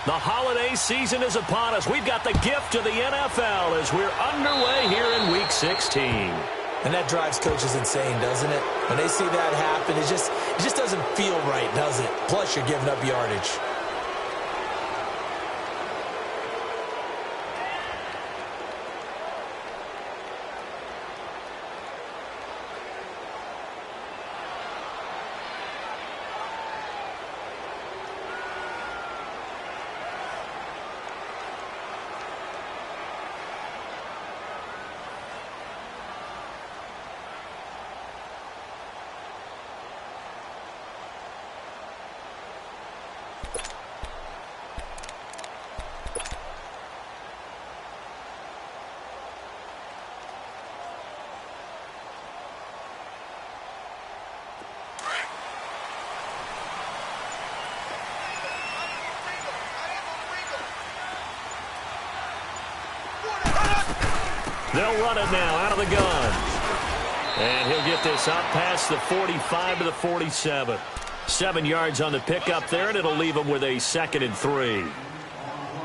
The holiday season is upon us. We've got the gift of the NFL as we're underway here in Week 16. And that drives coaches insane, doesn't it? When they see that happen, it just doesn't feel right, does it? Plus, you're giving up yardage. They'll run it now out of the gun. And he'll get this up past the 45 to the 47. 7 yards on the pickup there, and it'll leave him with a 2nd and 3.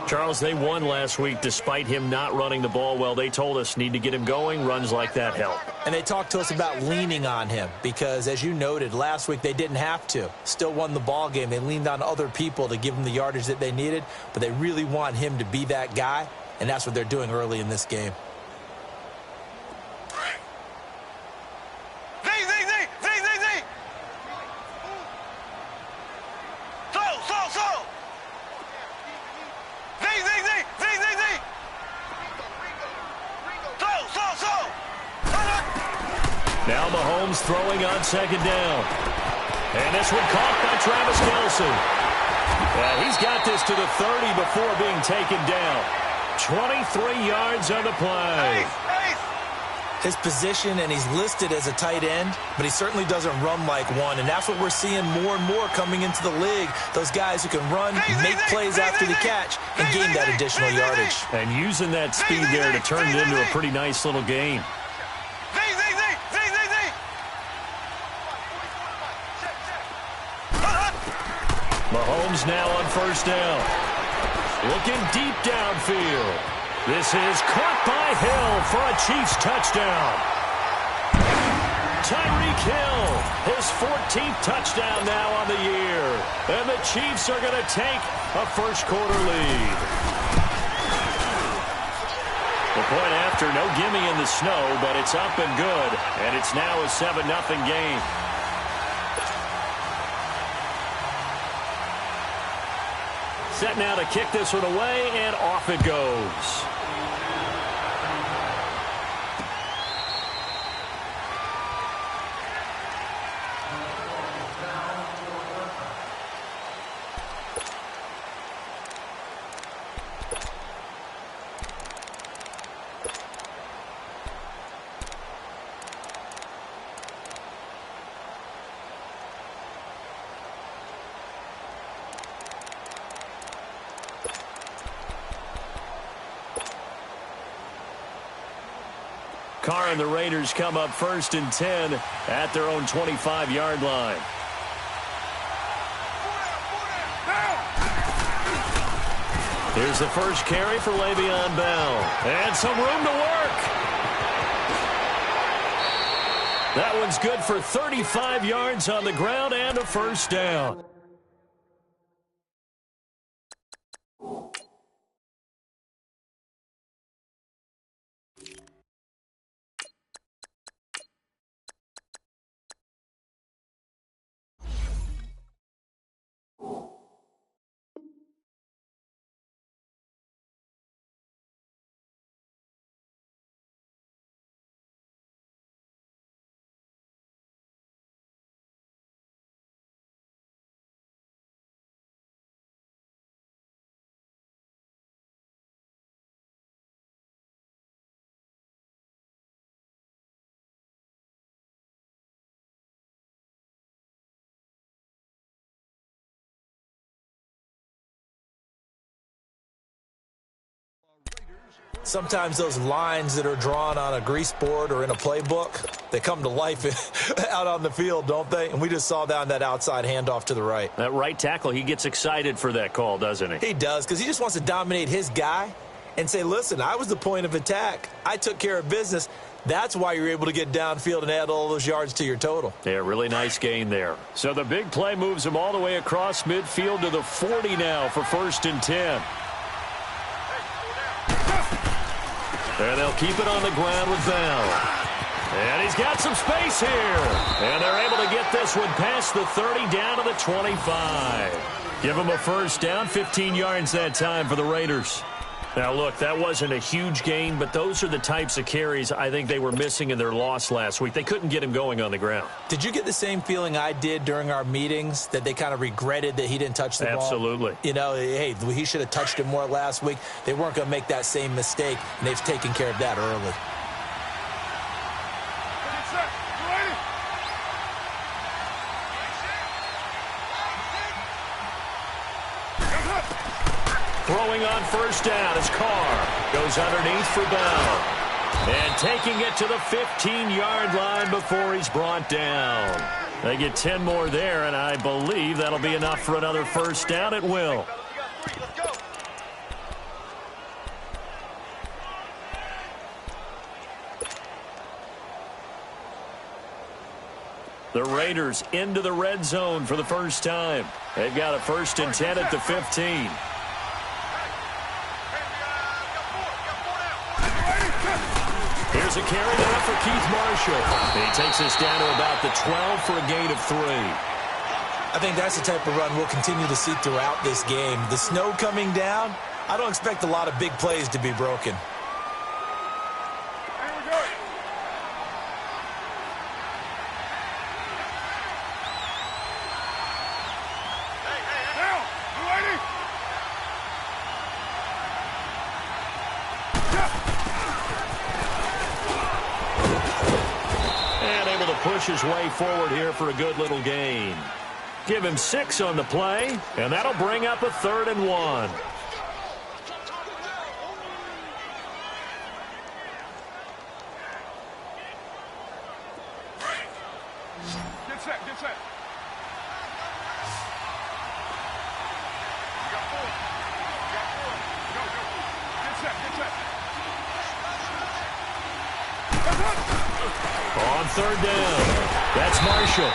Charles, they won last week despite him not running the ball well. They told us need to get him going. Runs like that help. And they talked to us about leaning on him because, as you noted, last week they didn't have to. Still won the ball game. They leaned on other people to give them the yardage that they needed, but they really want him to be that guy, and that's what they're doing early in this game. Now Mahomes throwing on 2nd down. And this one caught by Travis Kelce. He's got this to the 30 before being taken down. 23 yards on the play. His position, and he's listed as a tight end, but he certainly doesn't run like one, and that's what we're seeing more and more coming into the league. Those guys who can run, make plays after the catch, and gain that additional yardage. And using that speed there to turn it into a pretty nice little game. Mahomes now on 1st down. Looking deep downfield. This is caught by Hill for a Chiefs touchdown. Tyreek Hill, his 14th touchdown now on the year. And the Chiefs are going to take a first-quarter lead. The point after, no gimme in the snow, but it's up and good. And it's now a 7-0 game. Set now to kick this one away, and off it goes. Carr and the Raiders come up 1st and 10 at their own 25-yard line. Here's the first carry for Le'Veon Bell. And some room to work. That one's good for 35 yards on the ground and a 1st down. Sometimes those lines that are drawn on a grease board or in a playbook, they come to life out on the field, don't they? And we just saw that on that outside handoff to the right. That right tackle, he gets excited for that call, doesn't he? He does, because he just wants to dominate his guy and say, listen, I was the point of attack. I took care of business. That's why you're able to get downfield and add all those yards to your total. Yeah, really nice gain there. So the big play moves him all the way across midfield to the 40 now for 1st and 10. And they'll keep it on the ground with Bell. And he's got some space here. And they're able to get this one past the 30 down to the 25. Give him a first down, 15 yards that time for the Raiders. Now, look, that wasn't a huge gain, but those are the types of carries I think they were missing in their loss last week. They couldn't get him going on the ground. Did you get the same feeling I did during our meetings, that they kind of regretted that he didn't touch the ball? Absolutely. You know, hey, he should have touched it more last week. They weren't going to make that same mistake, and they've taken care of that early. Throwing on first down is Carr. Goes underneath for Bell. And taking it to the 15-yard line before he's brought down. They get 10 more there, and I believe that'll be enough for another first down. It will. The Raiders into the red zone for the first time. They've got a 1st and 10 at the 15. Here's a carry there for Keith Marshall. He takes us down to about the 12 for a gain of 3. I think that's the type of run we'll continue to see throughout this game. The snow coming down, I don't expect a lot of big plays to be broken. Push his way forward here for a good little gain. Give him 6 on the play, and that'll bring up a 3rd and 1. Get set, get set. You got 4. You got 4. Go, go. Get set, get set. On 3rd down, that's Marshall.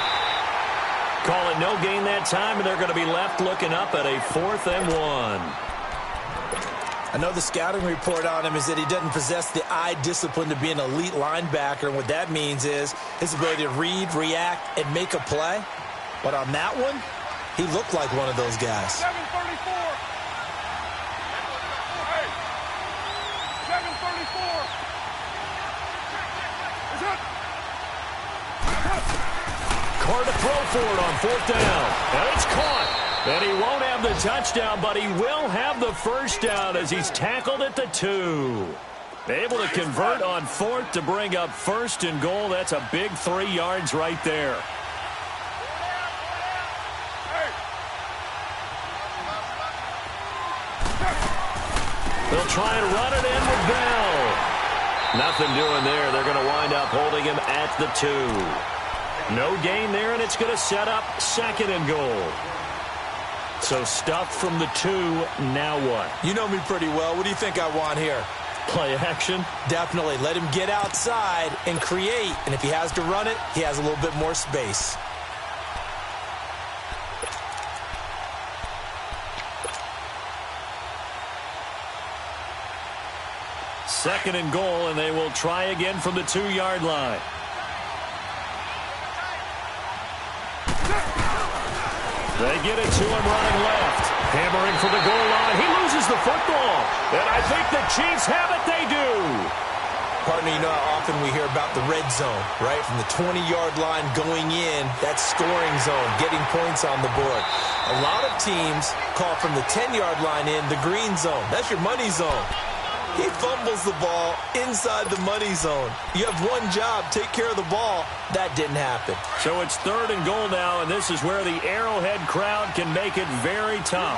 Call it no gain that time, and they're going to be left looking up at a 4th and 1. I know the scouting report on him is that he doesn't possess the eye discipline to be an elite linebacker, and what that means is his ability to read, react, and make a play. But on that one, he looked like one of those guys. 734. Hey, 734. Carr to throw for it on 4th down. And it's caught. And he won't have the touchdown, but he will have the first down as he's tackled at the 2. Able to convert on 4th to bring up 1st and goal. That's a big 3 yards right there. They'll try and run it in with Bell. Nothing doing there. They're going to wind up holding him at the 2. No gain there, and it's going to set up 2nd and goal. So stuffed from the 2, now what? You know me pretty well. What do you think I want here? Play action? Definitely. Let him get outside and create, and if he has to run it, he has a little bit more space. Second and goal, and they will try again from the 2-yard line. They get it to him running left. Hammering for the goal line. He loses the football. And I think the Chiefs have it. They do. Partner, you know how often we hear about the red zone, right? From the 20-yard line going in, that scoring zone, getting points on the board. A lot of teams call from the 10-yard line in the green zone. That's your money zone. He fumbles the ball inside the money zone. You have one job, take care of the ball. That didn't happen. So it's 3rd and goal now, and this is where the Arrowhead crowd can make it very tough.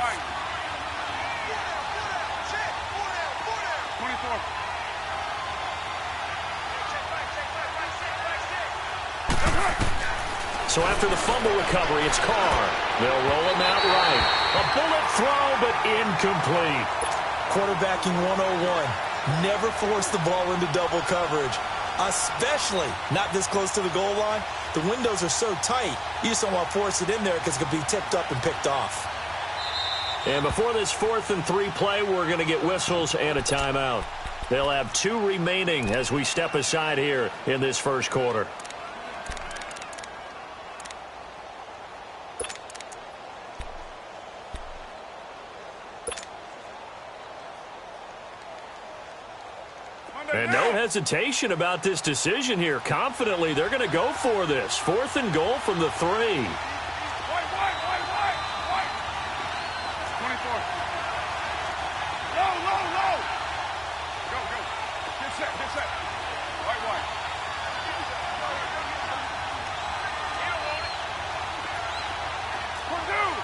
24. So after the fumble recovery, it's Carr. They'll roll him out right. A bullet throw, but incomplete. Quarterbacking 101. Never force the ball into double coverage, especially not this close to the goal line. The windows are so tight, you just don't want to force it in there because it could be tipped up and picked off. And before this 4th and 3 play, we're going to get whistles and a timeout. They'll have 2 remaining as we step aside here in this first quarter. And no hesitation about this decision here. Confidently, they're going to go for this. 4th and goal from the 3. Wide. 24. Low. Go. Get set. Wide. Purdue.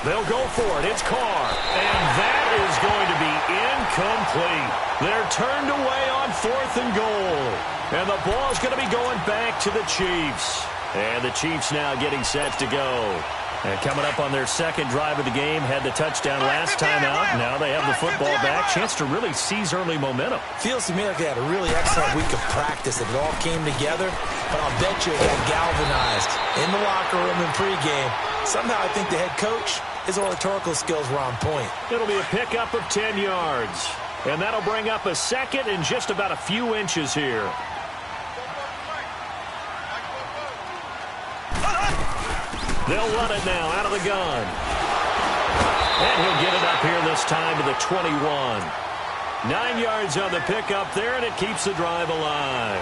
They'll go for it. It's Carr. And that is going to be incomplete. They're turned away on 4th and goal. And the ball's going to be going back to the Chiefs. And the Chiefs now getting set to go. And coming up on their second drive of the game, had the touchdown last time out. Now they have the football back. Chance to really seize early momentum. Feels to me like they had a really excellent week of practice. It all came together. But I'll bet you it got galvanized in the locker room in pregame. Somehow I think the head coach, his oratorical skills were on point. It'll be a pickup of 10 yards. And that'll bring up a second and just about a few inches here. They'll run it now out of the gun. And he'll get it up here this time to the 21. 9 yards on the pickup there, and it keeps the drive alive.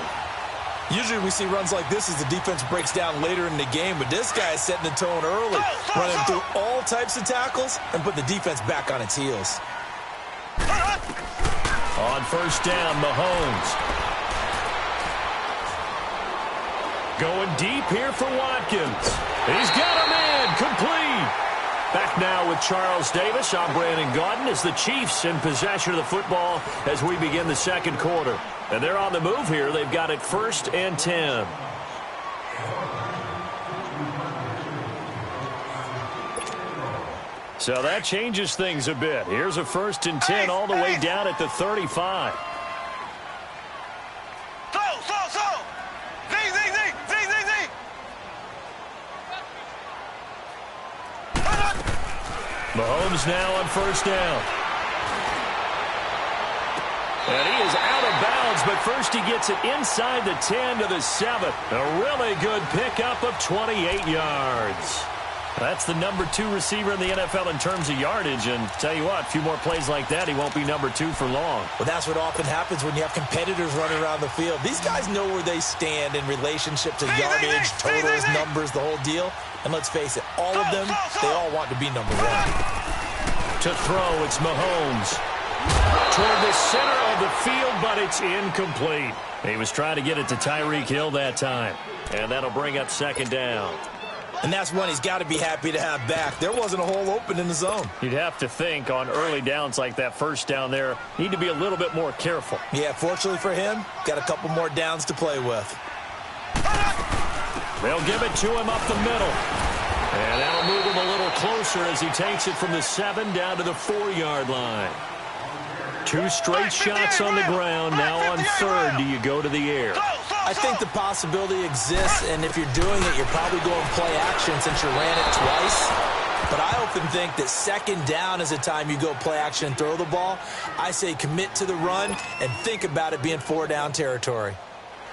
Usually we see runs like this as the defense breaks down later in the game, but this guy is setting the tone early, running through all types of tackles and put the defense back on its heels. On first down, Mahomes. Going deep here for Watkins. He's got a man, complete. Back now with Charles Davis. I'm Brandon Gaudin as the Chiefs in possession of the football as we begin the second quarter. And they're on the move here. They've got it 1st and 10. So that changes things a bit. Here's a 1st and 10 all the way down at the 35. Mahomes now on first down. And he is out of bounds, but first he gets it inside the 10 to the 7. A really good pickup of 28 yards. That's the number 2 receiver in the NFL in terms of yardage. And tell you what, a few more plays like that, he won't be number 2 for long. Well, that's what often happens when you have competitors running around the field. These guys know where they stand in relationship to yardage, totals, numbers, the whole deal. And let's face it, all of them, they all want to be number 1. To throw, it's Mahomes. Toward the center of the field, but it's incomplete. He was trying to get it to Tyreek Hill that time. And that'll bring up second down. And that's one he's got to be happy to have back. There wasn't a hole open in the zone. You'd have to think on early downs like that first down there, need to be a little bit more careful. Yeah, fortunately for him, got a couple more downs to play with. They'll give it to him up the middle. And that'll move him a little closer as he takes it from the 7 down to the 4-yard line. 2 straight shots on the ground. Now on 3rd, do you go to the air? I think the possibility exists, and if you're doing it, you're probably going play action since you ran it twice. But I often think that 2nd down is the time you go play action and throw the ball. I say commit to the run and think about it being 4-down territory.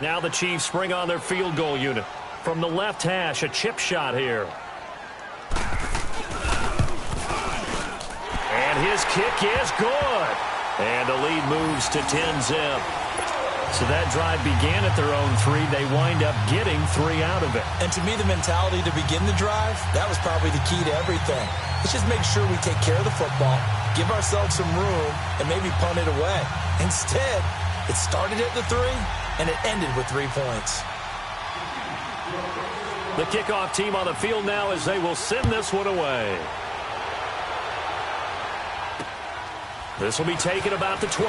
Now the Chiefs bring on their field goal unit. From the left hash, a chip shot here. And his kick is good. And the lead moves to 10-zip. So that drive began at their own 3. They wind up getting 3 out of it. And to me, the mentality to begin the drive, that was probably the key to everything. Let's just make sure we take care of the football, give ourselves some room, and maybe punt it away. Instead, it started at the 3, and it ended with 3 points. The kickoff team on the field now as they will send this one away. This will be taken about the 12.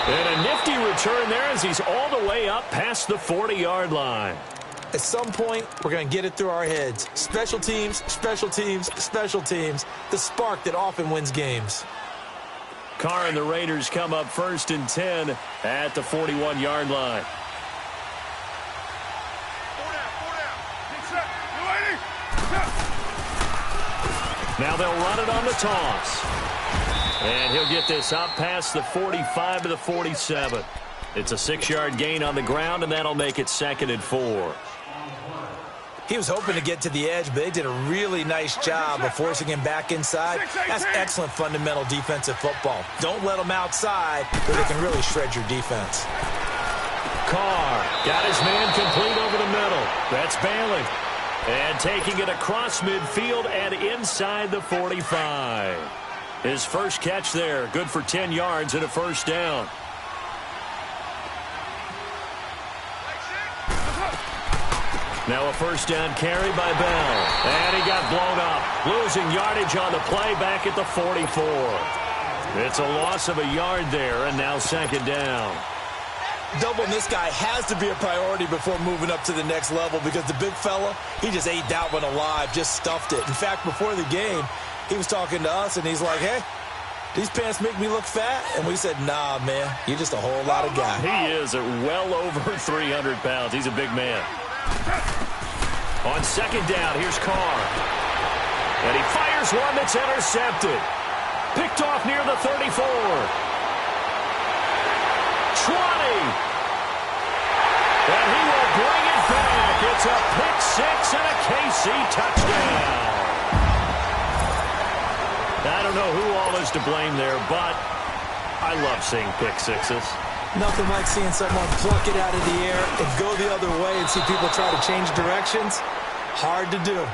And a nifty return there as he's all the way up past the 40-yard line. At some point, we're going to get it through our heads. Special teams, special teams, special teams. The spark that often wins games. Carr and the Raiders come up 1st and 10 at the 41-yard line. Now they'll run it on the toss. And he'll get this up past the 45 to the 47. It's a 6-yard gain on the ground, and that'll make it 2nd and 4. He was hoping to get to the edge, but they did a really nice job of forcing him back inside. That's excellent fundamental defensive football. Don't let him outside where they can really shred your defense. Carr got his man complete over the middle. That's Bailey. And taking it across midfield and inside the 45. His first catch there, good for 10 yards and a 1st down. Now a 1st down carry by Bell. And he got blown up, losing yardage on the play back at the 44. It's a loss of a yard there, and now 2nd down. Doubling this guy has to be a priority before moving up to the next level because the big fella, he just ate that one alive, just stuffed it. In fact, before the game, he was talking to us, and he's like, hey, these pants make me look fat? And we said, nah, man, you're just a whole lot of guy. He is at well over 300 pounds. He's a big man. On 2nd down, here's Carr. And he fires one that's intercepted. Picked off near the 34. 20. And he will bring it back. It's a pick 6 and a KC touchdown. I don't know who all is to blame there, but I love seeing pick sixes. Nothing like seeing someone pluck it out of the air and go the other way and see people try to change directions. Hard to do.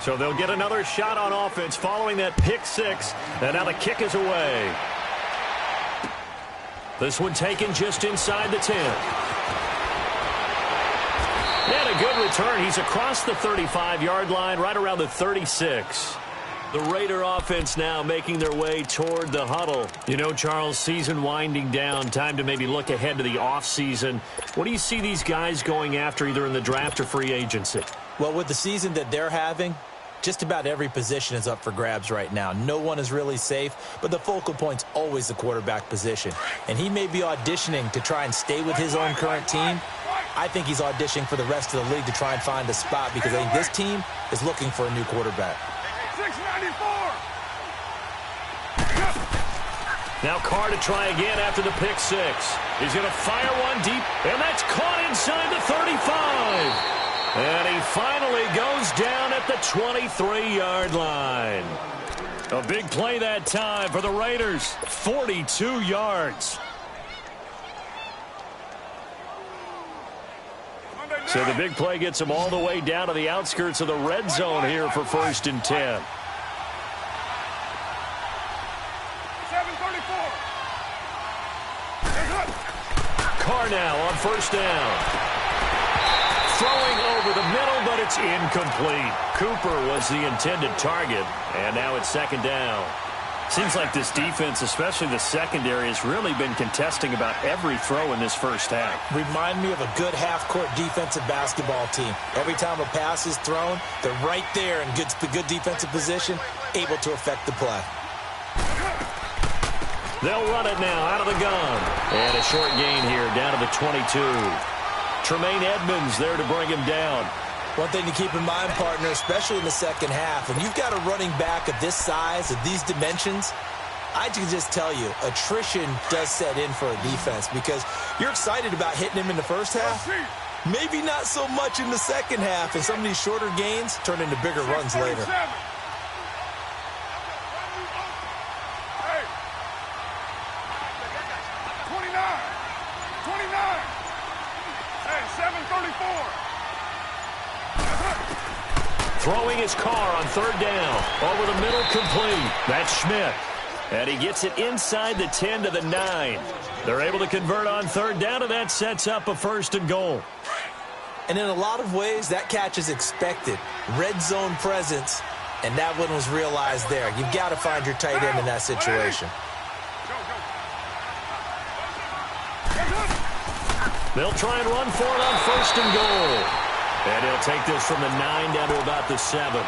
So they'll get another shot on offense following that pick 6, and now the kick is away. This one taken just inside the 10. And a good return. He's across the 35-yard line, right around the 36. The Raider offense now making their way toward the huddle. You know, Charles, season winding down, time to maybe look ahead to the offseason. What do you see these guys going after either in the draft or free agency? Well, with the season that they're having, just about every position is up for grabs right now. No one is really safe, but the focal point's always the quarterback position. And he may be auditioning to try and stay with his own current team. I think he's auditioning for the rest of the league to try and find a spot because I think this team is looking for a new quarterback. 694. Now Carr to try again after the pick 6. He's going to fire one deep, and that's caught inside the 35. And he finally goes down at the 23-yard line. A big play that time for the Raiders. 42 yards. So the big play gets him all the way down to the outskirts of the red zone here for 1st and 10. 734. Carr now on 1st down. Throwing over the middle, but it's incomplete. Cooper was the intended target, and now it's 2nd down. Seems like this defense, especially the secondary, has really been contesting about every throw in this first half. Remind me of a good half-court defensive basketball team. Every time a pass is thrown, they're right there in good defensive position, able to affect the play. They'll run it now out of the gun. And a short gain here down to the 22. Tremaine Edmonds there to bring him down. One thing to keep in mind, partner, especially in the second half, when you've got a running back of this size, of these dimensions, I can just tell you, attrition does set in for a defense because you're excited about hitting him in the first half. Maybe not so much in the second half, and some of these shorter gains turn into bigger runs later. Throwing his Carr on 3rd down. Over the middle, complete. That's Schmidt. And he gets it inside the 10 to the 9. They're able to convert on 3rd down, and that sets up a 1st and goal. And in a lot of ways, that catch is expected. Red zone presence And that one was realized there. You've got to find your tight end in that situation. They'll try and run for it on 1st and goal. And he'll take this from the 9 down to about the 7.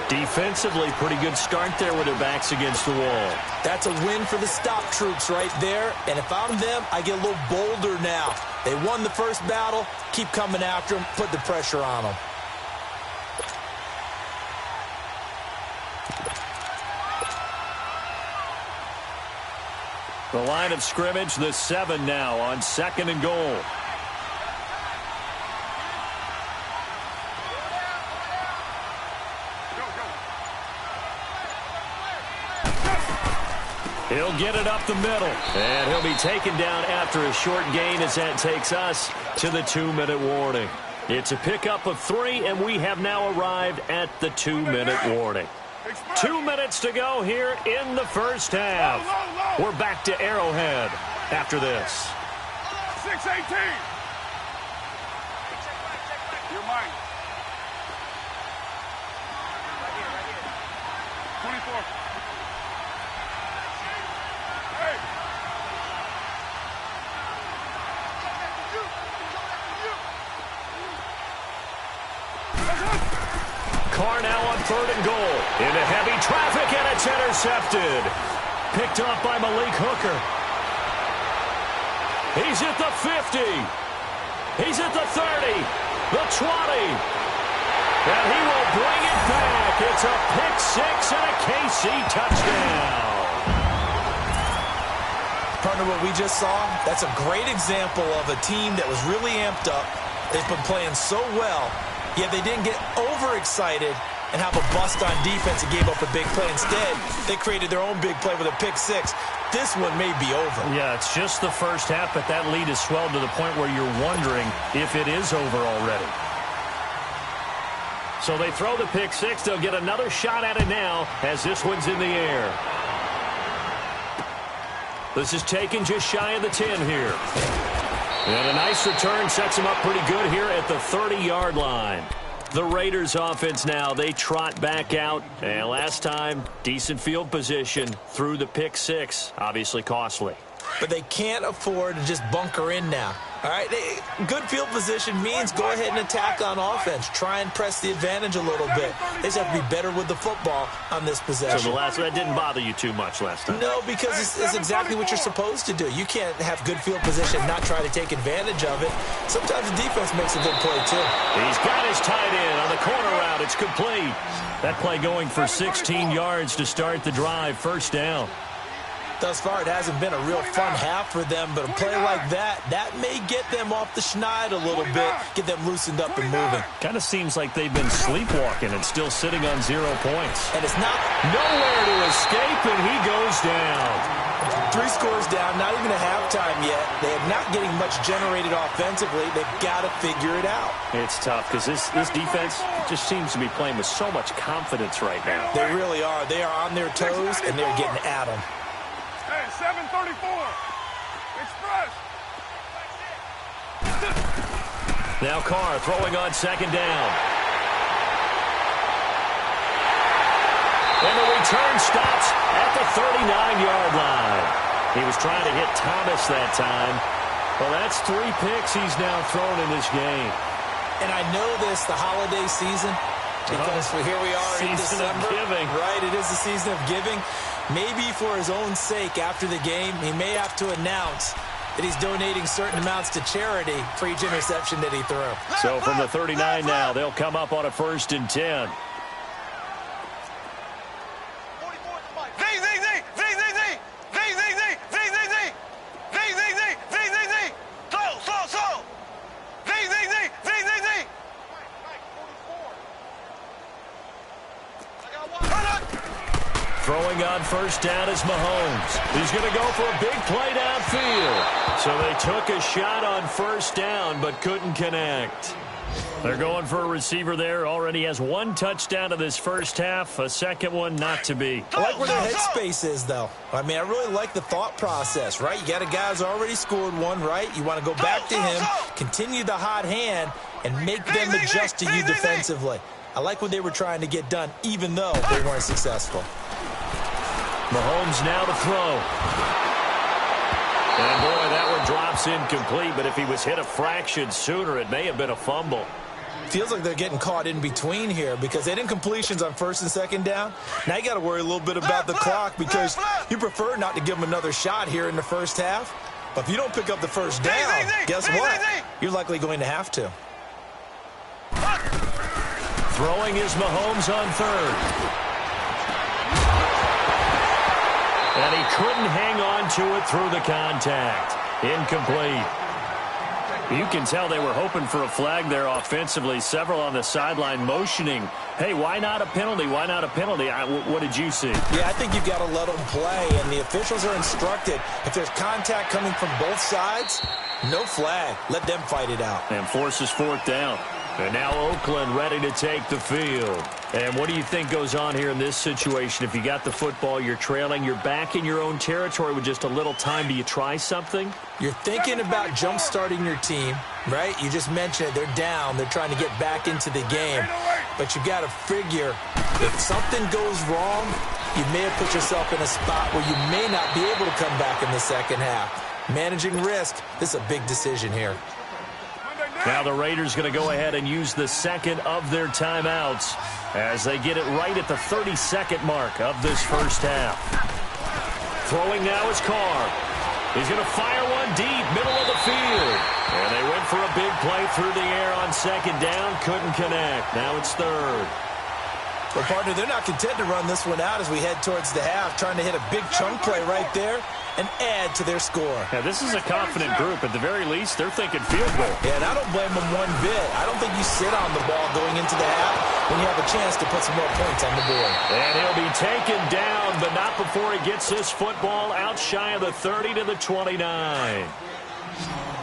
Defensively, pretty good start there with their backs against the wall. That's a win for the stop troops right there. And if I'm them, I get a little bolder now. They won the first battle. Keep coming after them. Put the pressure on them. The line of scrimmage, the 7 now on 2nd and goal. He'll get it up the middle, and he'll be taken down after a short gain as that takes us to the 2-minute warning. It's a pickup of 3, and we have now arrived at the 2-minute warning. 2 minutes to go here in the first half. We're back to Arrowhead after this. 6-18. You're mine. 24. Hey. Carr now on 3rd and goal. Into heavy traffic, and it's intercepted. Picked off by Malik Hooker. He's at the 50. He's at the 30. The 20. And he will bring it back. It's a pick 6 and a KC touchdown. Partner, what we just saw, that's a great example of a team that was really amped up. They've been playing so well, yet they didn't get overexcited and have a bust on defense and gave up a big play. Instead, they created their own big play with a pick 6. This one may be over. Yeah, it's just the first half, but that lead has swelled to the point where you're wondering if it is over already. So they throw the pick 6. They'll get another shot at it now as this one's in the air. This is taken just shy of the 10 here. And a nice return sets him up pretty good here at the 30-yard line. The Raiders offense now, they trot back out. And last time, decent field position through the pick 6. Obviously costly. But they can't afford to just bunker in now. All right, good field position means go ahead and attack on offense. Try and press the advantage a little bit. They just have to be better with the football on this possession. So that didn't bother you too much last time? No, because it's exactly what you're supposed to do. You can't have good field position and not try to take advantage of it. Sometimes the defense makes a good play, too. He's got his tight end on the corner route. It's complete. That play going for 16 yards to start the drive. 1st down. Thus far, it hasn't been a real fun half for them, but a play like that may get them off the schneid a little bit, get them loosened up and moving. Kind of seems like they've been sleepwalking and still sitting on 0 points. And it's not nowhere to escape, and he goes down. 3 scores down, not even a halftime yet. They are not getting much generated offensively. They've got to figure it out. It's tough because this defense just seems to be playing with so much confidence right now. They really are. They are on their toes, and they're getting at them. Hey, 7:34. Express. Now Carr throwing on 2nd down. And the return stops at the 39-yard line. He was trying to hit Thomas that time. Well, that's 3 picks he's now thrown in this game. And I know this, the holiday season, because here we are in December. Season of giving. Right, it is the season of giving. Maybe for his own sake, after the game, he may have to announce that he's donating certain amounts to charity for each interception that he threw. So from the 39 now, they'll come up on a 1st and 10. Throwing on 1st down is Mahomes. He's going to go for a big play downfield. So they took a shot on 1st down but couldn't connect. They're going for a receiver there. Already has 1 touchdown of this first half. A second one not to be. I like where their headspace is, though. I mean, I really like the thought process, right? You got a guy who's already scored 1, right? You want to go back to him, continue the hot hand, and make them adjust to you defensively. I like what they were trying to get done, even though they weren't successful. Mahomes now to throw. And, boy, that one drops incomplete, but if he was hit a fraction sooner, it may have been a fumble. Feels like they're getting caught in between here because they didn't incompletions on first and second down. Now you got to worry a little bit about the clock because you prefer not to give them another shot here in the first half. But if you don't pick up the first down, guess what? You're likely going to have to. Throwing is Mahomes on third. And he couldn't hang on to it through the contact. Incomplete. You can tell they were hoping for a flag there offensively. Several on the sideline motioning, hey, why not a penalty? Why not a penalty? What did you see? Yeah, I think you've got to let them play, and the officials are instructed. If there's contact coming from both sides, no flag. Let them fight it out. And forces fourth down. And now Oakland ready to take the field. And what do you think goes on here in this situation? If you got the football, you're trailing, you're back in your own territory with just a little time. Do you try something? You're thinking about jump-starting your team, right? You just mentioned it. They're down. They're trying to get back into the game. But you got to figure if something goes wrong, you may have put yourself in a spot where you may not be able to come back in the second half. Managing risk, this is a big decision here. Now the Raiders going to go ahead and use the second of their timeouts as they get it right at the 32nd mark of this first half. Throwing now is Carr. He's going to fire one deep, middle of the field. And they went for a big play through the air on second down. Couldn't connect. Now it's third. Well, partner, they're not content to run this one out as we head towards the half, trying to hit a big chunk play right there and add to their score. Yeah, this is a confident group. At the very least, they're thinking field goal. Yeah, and I don't blame them one bit. I don't think you sit on the ball going into the half when you have a chance to put some more points on the board. And he'll be taken down, but not before he gets this football out shy of the 30 to the 29.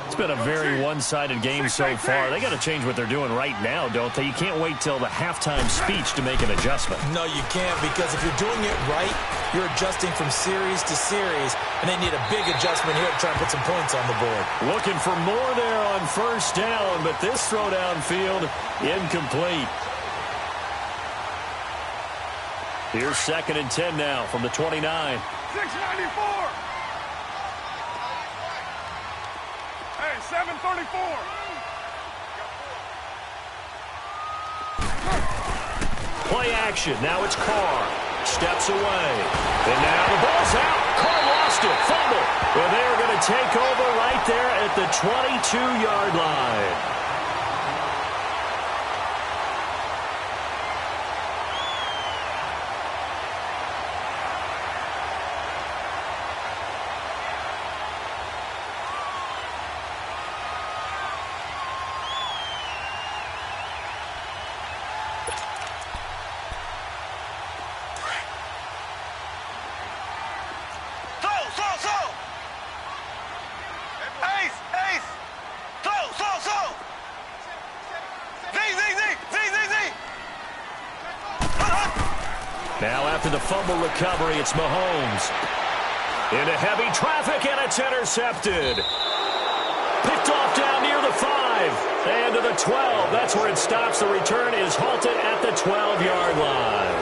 It's been a very one-sided game so far. They got to change what they're doing right now, don't they? You can't wait till the halftime speech to make an adjustment. No, you can't, because if you're doing it right, you're adjusting from series to series, and they need a big adjustment here to try and put some points on the board. Looking for more there on first down, but this throw downfield incomplete. Here's 2nd and 10 now from the 29. 694. Hey, 734. Play action. Now it's Carr. Steps away. And now the ball's out. Carr lost it. Fumble. Well, they are going to take over right there at the 22-yard line. Now after the fumble recovery, it's Mahomes. Into heavy traffic, and it's intercepted. Picked off down near the 5. And to the 12. That's where it stops. The return is halted at the 12-yard line.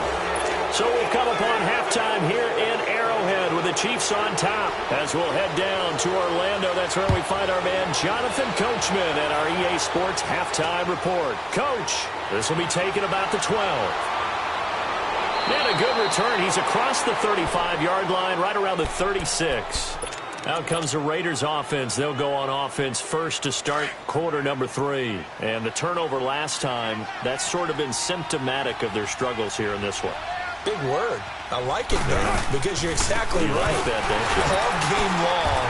So we've come upon halftime here in Arrowhead with the Chiefs on top. As we'll head down to Orlando, that's where we find our man Jonathan Coachman at our EA Sports Halftime Report. Coach, this will be taken about the 12. And a good return. He's across the 35-yard line, right around the 36. Out comes the Raiders offense. They'll go on offense first to start quarter number 3. And the turnover last time, that's sort of been symptomatic of their struggles here in this one. Big word. I like it, man, because you're exactly right. Like that, don't you? All game long,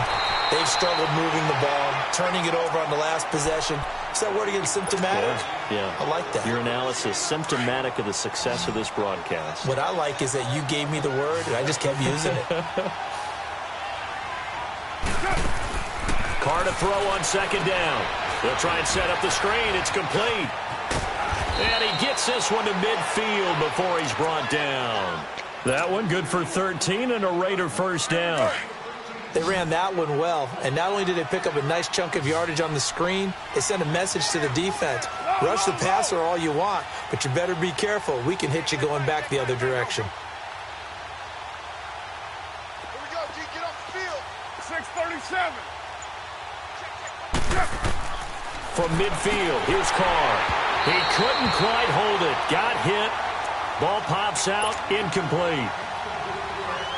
they've struggled moving the ball, turning it over on the last possession. Is that word again, symptomatic? Yeah. I like that. Your analysis, symptomatic of the success of this broadcast. What I like is that you gave me the word, and I just kept using it. Carr to throw on second down. They'll try and set up the screen. It's complete. And he gets this one to midfield before he's brought down. That one good for 13 and a Raider first down. They ran that one well, and not only did they pick up a nice chunk of yardage on the screen, they sent a message to the defense. Rush the passer all you want, but you better be careful. We can hit you going back the other direction. Here we go, D. Get off the field. 6:37. From midfield, here's Carr. He couldn't quite hold it. Got hit. Ball pops out, incomplete.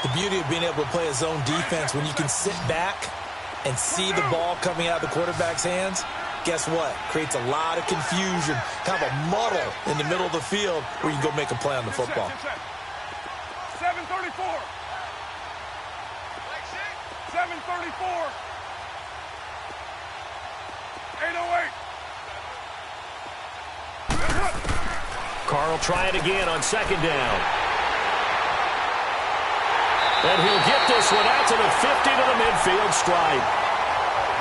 The beauty of being able to play a zone defense when you can sit back and see the ball coming out of the quarterback's hands, guess what? Creates a lot of confusion, kind of a muddle in the middle of the field where you can go make a play on the football. 7:34. 7:34. 8:08. Carr will try it again on second down. And he'll get this one out to the 50 to the midfield stripe.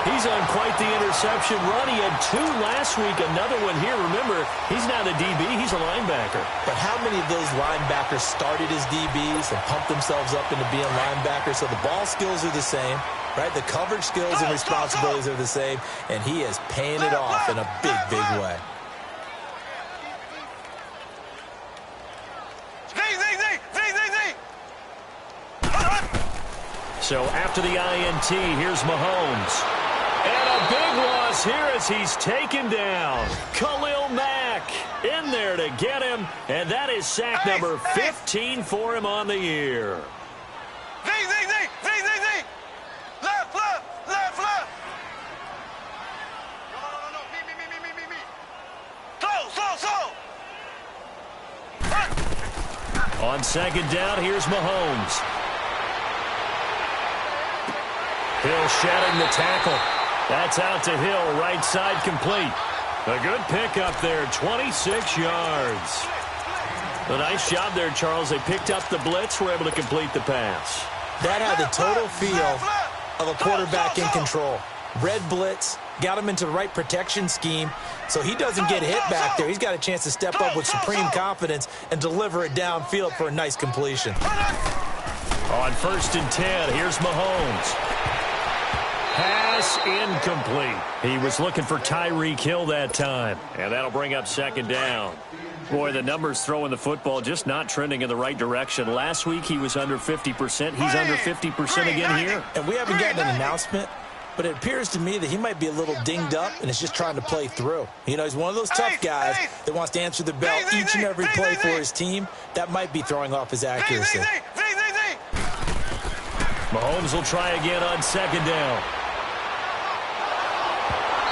He's on quite the interception run. He had 2 last week, another one here. Remember, he's not a DB, he's a linebacker. But how many of those linebackers started as DBs and pumped themselves up into being linebackers? So the ball skills are the same, right? The coverage skills and responsibilities are the same, and he is paying it off in a big, big way. So after the INT, here's Mahomes. And a big loss here as he's taken down. Khalil Mack in there to get him, and that is sack number 15 for him on the year. Left. No. Me. Slow. On second down, here's Mahomes. Hill shedding the tackle. That's out to Hill, right side complete. A good pickup there, 26 yards. A nice job there, Charles. They picked up the blitz, were able to complete the pass. That had the total feel of a quarterback in control. Red blitz, got him into the right protection scheme, so he doesn't get hit back there. He's got a chance to step up with supreme confidence and deliver it downfield for a nice completion. On 1st and 10, here's Mahomes. Pass incomplete. He was looking for Tyreek Hill that time, and that'll bring up second down. Boy, the numbers throwing the football just not trending in the right direction. Last week he was under 50%. He's under 50% again here. And we haven't gotten an announcement, but it appears to me that he might be a little dinged up and is just trying to play through. You know, he's one of those tough guys that wants to answer the bell each and every play for his team. That might be throwing off his accuracy. Mahomes will try again on second down.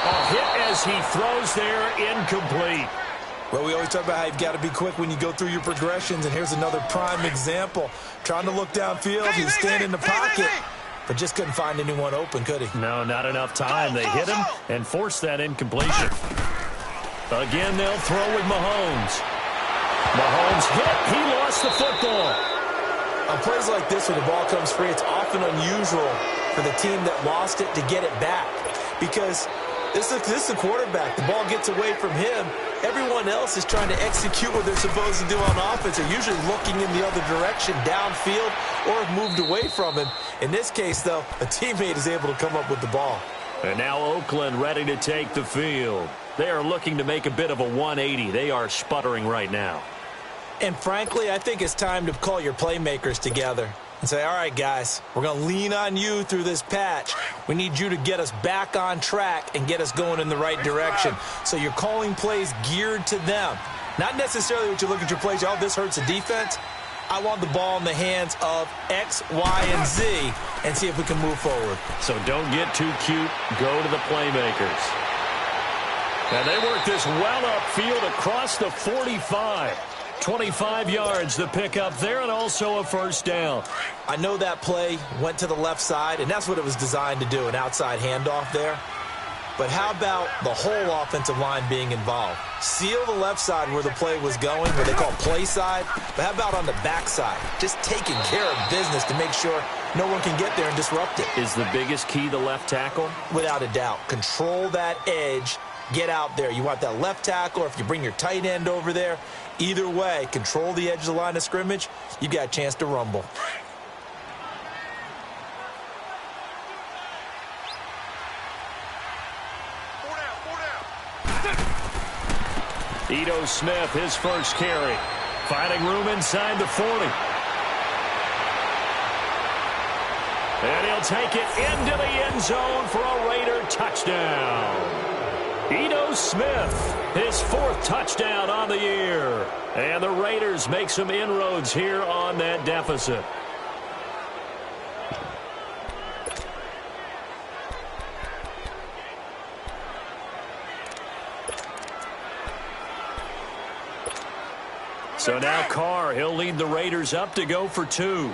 A hit as he throws there, incomplete. Well, we always talk about how you've got to be quick when you go through your progressions, and here's another prime example. Trying to look downfield, he was standing in the pocket, but just couldn't find anyone open, could he? No, not enough time. They hit him and forced that incompletion. Again, they'll throw with Mahomes. Mahomes hit. He lost the football. On plays like this, when the ball comes free, it's often unusual for the team that lost it to get it back, because this is the quarterback. The ball gets away from him. Everyone else is trying to execute what they're supposed to do on offense. They're usually looking in the other direction, downfield, or have moved away from him. In this case, though, a teammate is able to come up with the ball. And now Oakland ready to take the field. They are looking to make a bit of a 180. They are sputtering right now. And frankly, I think it's time to call your playmakers together and say, all right, guys, we're going to lean on you through this patch. We need you to get us back on track and get us going in the right direction. So you're calling plays geared to them. Not necessarily what you look at your plays, oh, this hurts the defense. I want the ball in the hands of X, Y, and Z and see if we can move forward. So don't get too cute. Go to the playmakers. And they work this well upfield across the 45. 25 yards the pickup there, and also a first down. I know that play went to the left side, and that's what it was designed to do, an outside handoff there. But how about the whole offensive line being involved? Seal the left side where the play was going, where they call play side. But how about on the back side? Just taking care of business to make sure no one can get there and disrupt it. Is the biggest key the left tackle? Without a doubt. Control that edge. Get out there. You want that left tackle, or if you bring your tight end over there, either way, control the edge of the line of scrimmage, you got a chance to rumble. Ito Smith, his first carry. Finding room inside the 40. And he'll take it into the end zone for a Raider touchdown. Ito Smith, his 4th touchdown on the year. And the Raiders make some inroads here on that deficit. So now Carr, he'll lead the Raiders up to go for 2.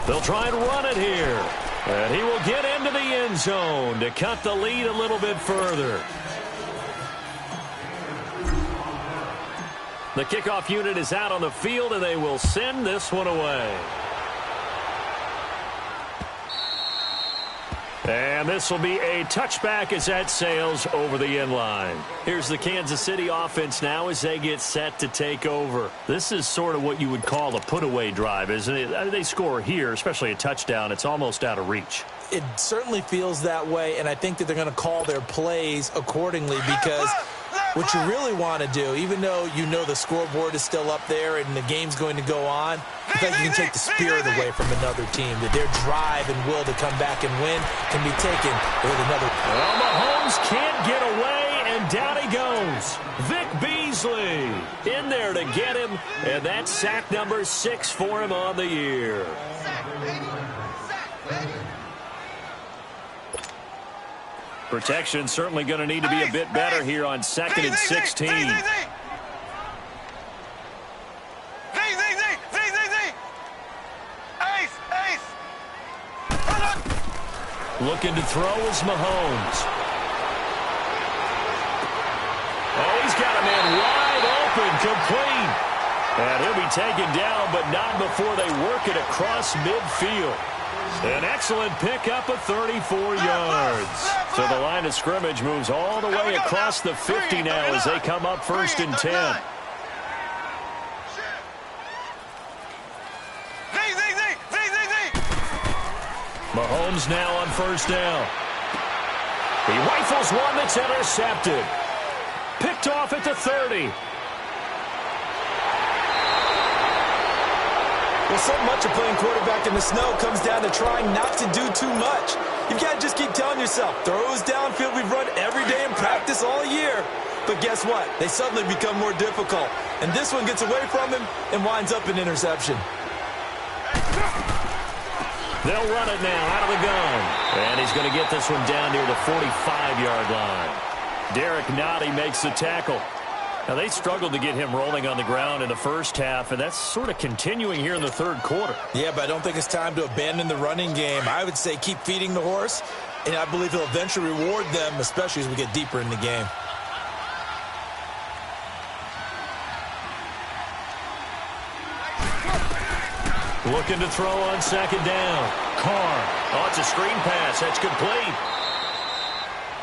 They'll try and run it here. And he will get into the end zone to cut the lead a little bit further. The kickoff unit is out on the field, and they will send this one away. And this will be a touchback as that sails over the end line. Here's the Kansas City offense now as they get set to take over. This is sort of what you would call a put-away drive, isn't it? They score here, especially a touchdown. It's almost out of reach. It certainly feels that way, and I think that they're going to call their plays accordingly because what you really want to do, even though you know the scoreboard is still up there and the game's going to go on, I think you can take the spirit away from another team, that their drive and will to come back and win can be taken with another. Well, Mahomes can't get away, and down he goes. Vic Beasley in there to get him, and that's sack number 6 for him on the year. Protection certainly going to need to be a bit better here on 2nd and 16. Looking to throw is Mahomes. Oh, he's got a man wide open, complete. And he'll be taken down, but not before they work it across midfield. An excellent pickup of 34 yards. So the line of scrimmage moves all the way across the 50 now as they come up 1st and 10. Mahomes now on 1st down. He rifles one that's intercepted. Picked off at the 30. Well, so much of playing quarterback in the snow comes down to trying not to do too much. You've got to just keep telling yourself, throws downfield we've run every day in practice all year. But guess what? They suddenly become more difficult. And this one gets away from him and winds up an interception. They'll run it now out of the gun. And he's going to get this one down near the 45-yard line. Derek Nottie makes the tackle. Now, they struggled to get him rolling on the ground in the first half, and that's sort of continuing here in the 3rd quarter. Yeah, but I don't think it's time to abandon the running game. I would say keep feeding the horse, and I believe he'll eventually reward them, especially as we get deeper in the game. Looking to throw on 2nd down. Carr. Oh, it's a screen pass. That's complete.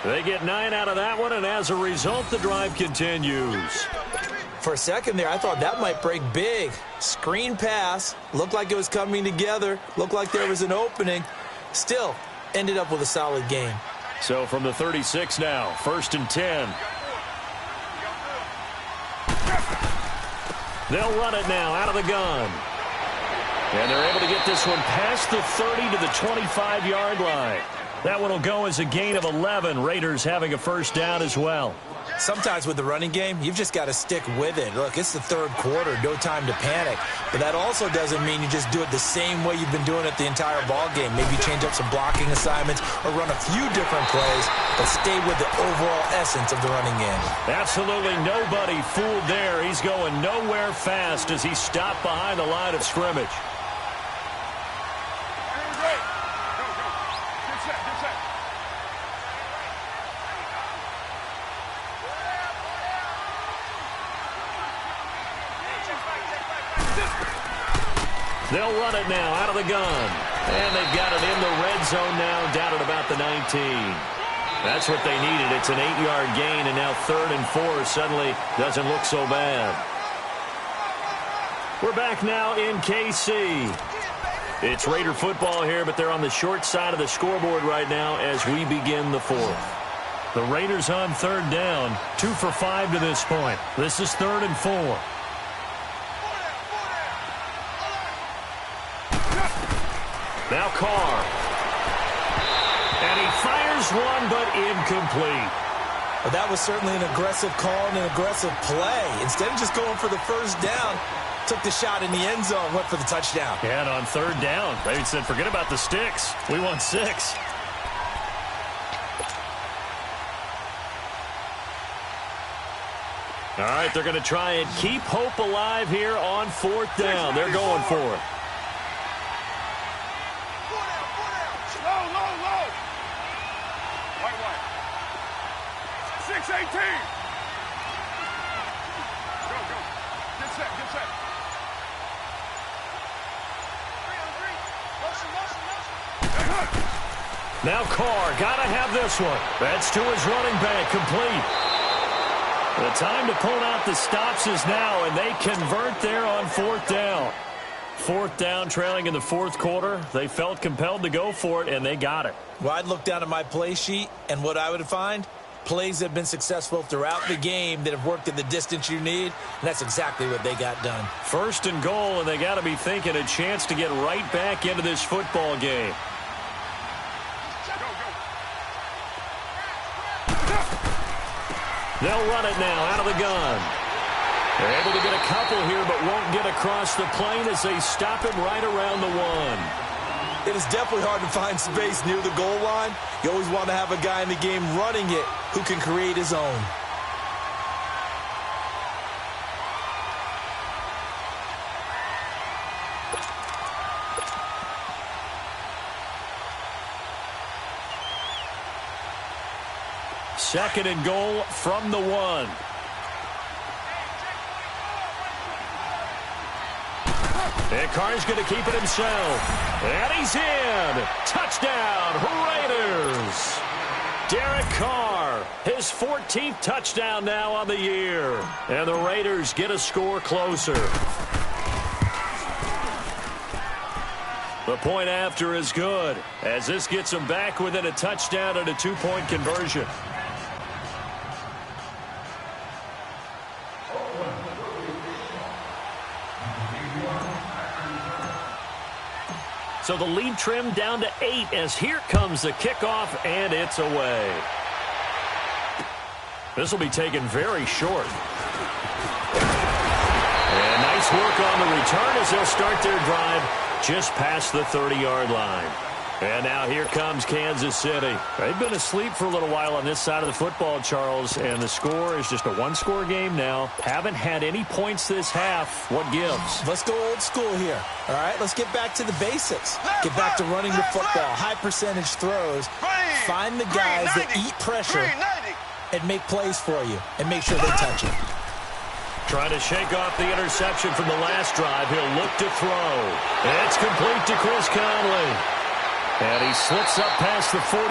They get 9 out of that one, and as a result, the drive continues. For a second there, I thought that might break big. Screen pass. Looked like it was coming together. Looked like there was an opening. Still, ended up with a solid game. So from the 36 now, 1st and 10. They'll run it now out of the gun. And they're able to get this one past the 30 to the 25-yard line. That one will go as a gain of 11. Raiders having a 1st down as well. Sometimes with the running game, you've just got to stick with it. Look, it's the 3rd quarter, no time to panic. But that also doesn't mean you just do it the same way you've been doing it the entire ball game. Maybe change up some blocking assignments or run a few different plays, but stay with the overall essence of the running game. Absolutely nobody fooled there. He's going nowhere fast as he stopped behind the line of scrimmage. They'll run it now out of the gun. And they've got it in the red zone now, down at about the 19. That's what they needed. It's an 8-yard gain, and now 3rd and 4 suddenly doesn't look so bad. We're back now in KC. It's Raider football here, but they're on the short side of the scoreboard right now as we begin the fourth. The Raiders on third down, 2 for 5 to this point. This is 3rd and 4. Now Carr. And he fires one, but incomplete. Well, that was certainly an aggressive call and an aggressive play. Instead of just going for the first down, took the shot in the end zone, went for the touchdown. Yeah, and on third down, they said, forget about the sticks. We want 6. All right, they're going to try and keep hope alive here on 4th down. They're going for it. Low. White. 6-18. Go. Get set. 3 on 3. Motion. Now Carr, got to have this one. That's to his running back, complete. The time to pull out the stops is now, and they convert there on 4th down. 4th down, trailing in the 4th quarter. They felt compelled to go for it, and they got it. Well, I'd look down at my play sheet, and what I would find, plays that have been successful throughout the game that have worked at the distance you need, and that's exactly what they got done. 1st and goal, and they got to be thinking a chance to get right back into this football game. They'll run it now out of the gun. They're able to get a couple here, but won't get across the plane as they stop him right around the 1. It is definitely hard to find space near the goal line. You always want to have a guy in the game running it who can create his own. Second and goal from the 1. And Carr's going to keep it himself. And he's in. Touchdown, Raiders. Derek Carr, his 14th touchdown now on the year. And the Raiders get a score closer. The point after is good, as this gets them back within a touchdown and a 2-point conversion. So the lead trimmed down to 8 as here comes the kickoff, and it's away. This will be taken very short. And nice work on the return as they'll start their drive just past the 30-yard line. And now here comes Kansas City. They've been asleep for a little while on this side of the football, Charles, and the score is just a one-score game now. Haven't had any points this half. What gives? Let's go old school here. All right, let's get back to the basics. Get back to running the football, high percentage throws. Find the guys that eat pressure and make plays for you and make sure they touch it. Trying to shake off the interception from the last drive. He'll look to throw. It's complete to Chris Conley. And he slips up past the 45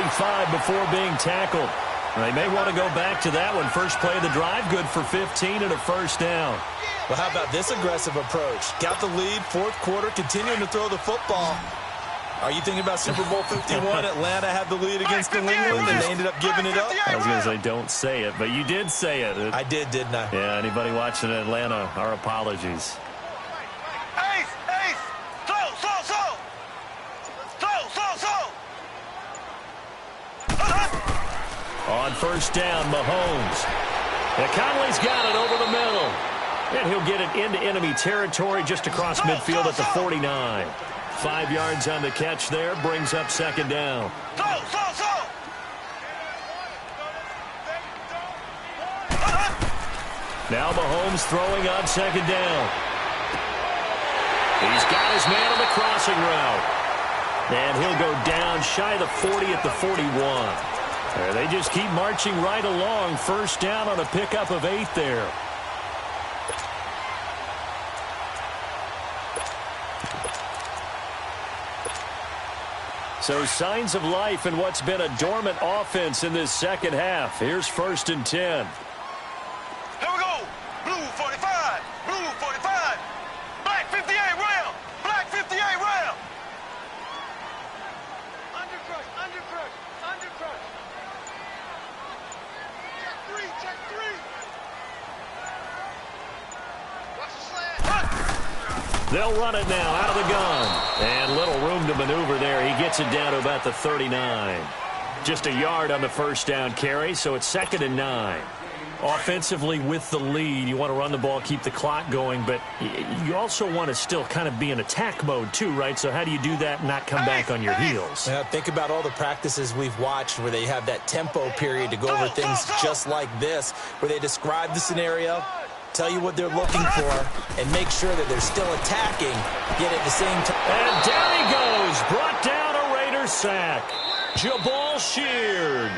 before being tackled. They may want to go back to that one. First play of the drive, good for 15 and a first down. Well, how about this aggressive approach? Got the lead, 4th quarter, continuing to throw the football. Are you thinking about Super Bowl 51? Atlanta had the lead against New England, and they ended up giving it up? I was going to say don't say it, but you did say it. I did, didn't I? Yeah, anybody watching Atlanta, our apologies. On first down, Mahomes. And Conley's got it over the middle. And he'll get it into enemy territory just across midfield at the 49. 5 yards on the catch there, brings up second down. Now Mahomes throwing on second down. He's got his man on the crossing route. And he'll go down shy of the 40 at the 41. They just keep marching right along. First down on a pickup of 8 there. So signs of life in what's been a dormant offense in this second half. Here's 1st and 10. Here we go. Blue 45. Blue 45. Black They'll run it now out of the gun. And little room to maneuver there. He gets it down to about the 39. Just a yard on the first down carry, so it's 2nd and 9. Offensively with the lead, you want to run the ball, keep the clock going, but you also want to still kind of be in attack mode too, right? So how do you do that and not come back on your heels? Yeah, think about all the practices we've watched where they have that tempo period to go over things just like this, where they describe the scenario, tell you what they're looking for, and make sure that they're still attacking, yet at the same time. And down he goes, brought down a Raiders sack. Jabal Sheard.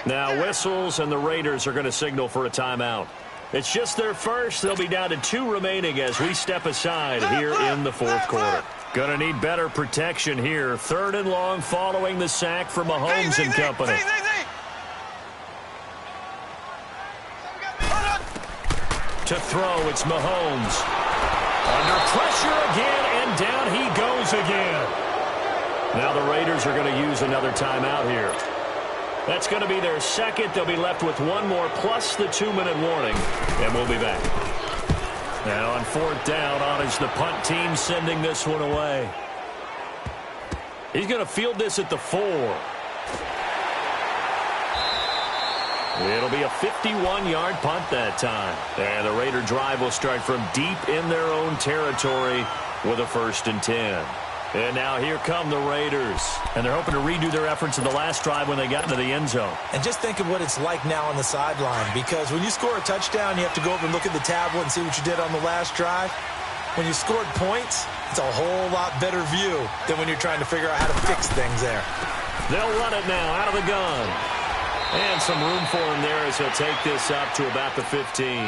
Now whistles, and the Raiders are going to signal for a timeout. It's just their first. They'll be down to 2 remaining as we step aside here in the 4th quarter. Going to need better protection here. 3rd and long following the sack from Mahomes and company. To throw, it's Mahomes. Under pressure again, and down he goes again. Now the Raiders are going to use another timeout here. That's going to be their second. They'll be left with one more plus the 2-minute warning, and we'll be back. Now on 4th down, on is the punt team sending this one away. He's going to field this at the 4. It'll be a 51-yard punt that time. And the Raider drive will start from deep in their own territory with a 1st and 10. And now here come the Raiders. And they're hoping to redo their efforts in the last drive when they got into the end zone. And just think of what it's like now on the sideline, because when you score a touchdown, you have to go over and look at the tablet and see what you did on the last drive. When you scored points, it's a whole lot better view than when you're trying to figure out how to fix things there. They'll run it now out of the gun. And some room for him there as he'll take this up to about the 15.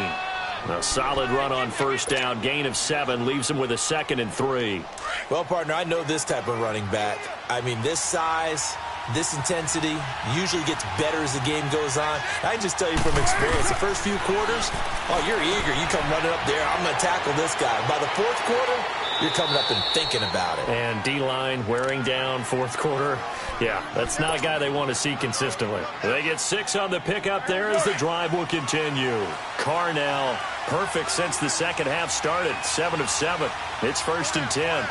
A solid run on 1st down. Gain of 7 leaves him with a 2nd and 3. Well, partner, I know this type of running back. I mean, this size, this intensity usually gets better as the game goes on. I can just tell you from experience, the first few quarters, oh, you're eager. You come running up there, I'm going to tackle this guy. By the 4th quarter, you're coming up and thinking about it. And D-line wearing down 4th quarter. Yeah, that's not a guy they want to see consistently. They get 6 on the pickup there as the drive will continue. Carr now perfect since the second half started. 7 of 7. It's 1st and 10.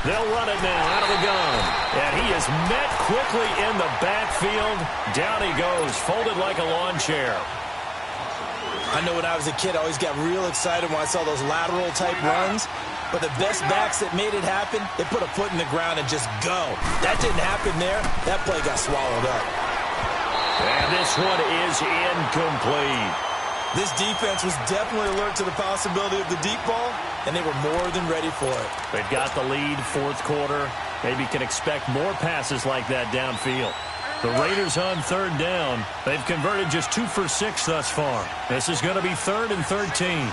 They'll run it now out of the gun. And he is met quickly in the backfield. Down he goes, folded like a lawn chair. I know when I was a kid, I always got real excited when I saw those lateral-type runs. But the best backs that made it happen, they put a foot in the ground and just go. That didn't happen there. That play got swallowed up. And this one is incomplete. This defense was definitely alert to the possibility of the deep ball, and they were more than ready for it. They've got the lead 4th quarter. Maybe can expect more passes like that downfield. The Raiders on 3rd down. They've converted just 2 for 6 thus far. This is going to be 3rd and 13.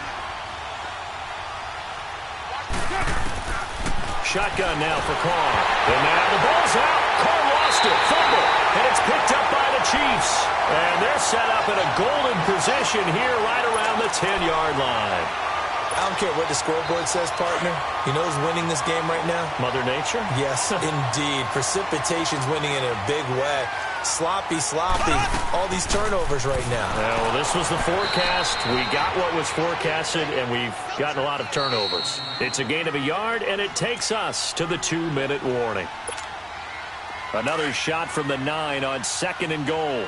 Shotgun now for Carr. And now the ball's out. Carr lost it. Fumble. And it's picked up by the Chiefs. And they're set up in a golden position here right around the 10-yard line. I don't care what the scoreboard says, partner. You know who's winning this game right now? Mother Nature? Yes, indeed. Precipitation's winning in a big way. Sloppy. All these turnovers right now. Well, this was the forecast. We got what was forecasted, and we've gotten a lot of turnovers. It's a gain of a yard, and it takes us to the 2-minute warning. Another shot from the 9 on 2nd and goal.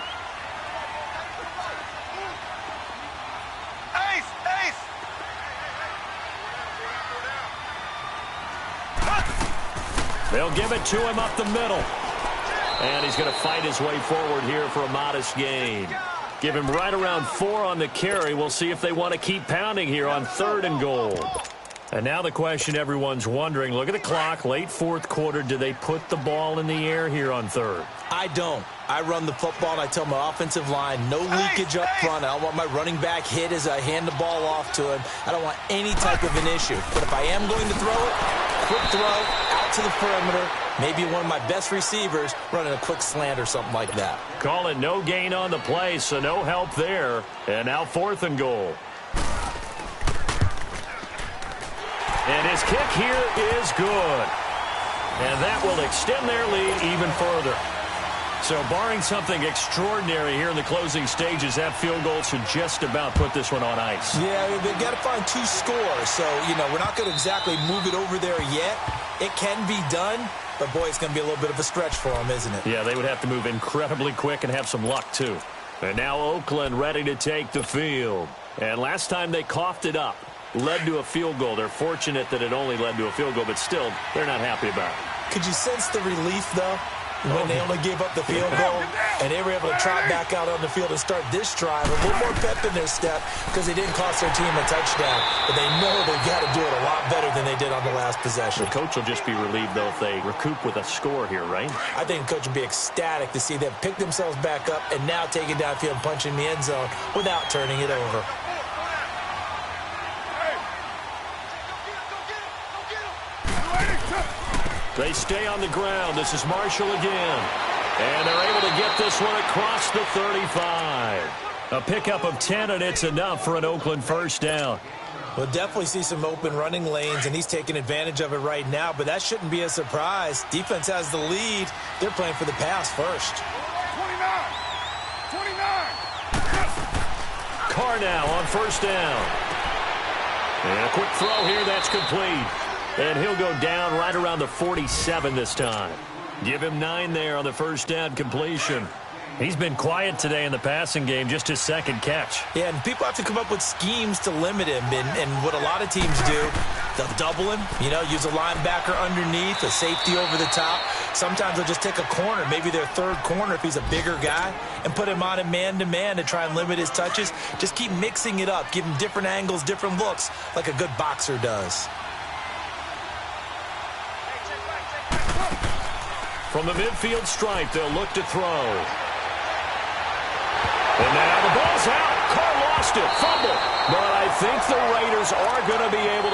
They'll give it to him up the middle. And he's going to fight his way forward here for a modest gain. Give him right around 4 on the carry. We'll see if they want to keep pounding here on 3rd and goal. And now the question everyone's wondering, look at the clock, late 4th quarter. Do they put the ball in the air here on 3rd? I don't. I run the football, and I tell my offensive line, no leakage up front. I don't want my running back hit as I hand the ball off to him. I don't want any type of an issue. But if I am going to throw it, quick throw, out to the perimeter, maybe one of my best receivers running a quick slant or something like that. Call it no gain on the play, so no help there. And now 4th and goal. And his kick here is good. And that will extend their lead even further. So barring something extraordinary here in the closing stages, that field goal should just about put this one on ice. Yeah, they've got to find 2 scores. So, we're not going to exactly move it over there yet. It can be done, but, boy, it's going to be a little bit of a stretch for them, isn't it? Yeah, they would have to move incredibly quick and have some luck, too. And now Oakland ready to take the field. And last time they coughed it up, led to a field goal. They're fortunate that it only led to a field goal, but still, they're not happy about it. Could you sense the relief, though, when they only gave up the field goal and they were able to trot back out on the field and start this drive? A little more pep in their step because they didn't cost their team a touchdown, but they know they've got to do it a lot better than they did on the last possession. The coach will just be relieved, though, if they recoup with a score here, right? I think the coach will be ecstatic to see them pick themselves back up and now take it downfield and punch in the end zone without turning it over. They stay on the ground. This is Marshall again. And they're able to get this one across the 35. A pickup of 10, and it's enough for an Oakland first down. We'll definitely see some open running lanes, and he's taking advantage of it right now, but that shouldn't be a surprise. Defense has the lead. They're playing for the pass first. 29. Carr now on first down. And a quick throw here. That's complete. And he'll go down right around the 47 this time. Give him 9 there on the first down completion. He's been quiet today in the passing game, just his second catch. Yeah, and people have to come up with schemes to limit him. And what a lot of teams do, they'll double him, use a linebacker underneath, a safety over the top. Sometimes they'll just take a corner, maybe their third corner if he's a bigger guy, and put him on a man-to-man to try and limit his touches. Just keep mixing it up, give him different angles, different looks, like a good boxer does. From the midfield stripe, they'll look to throw. And now the ball's out. Carr lost it. Fumble. But I think the Raiders are going to be able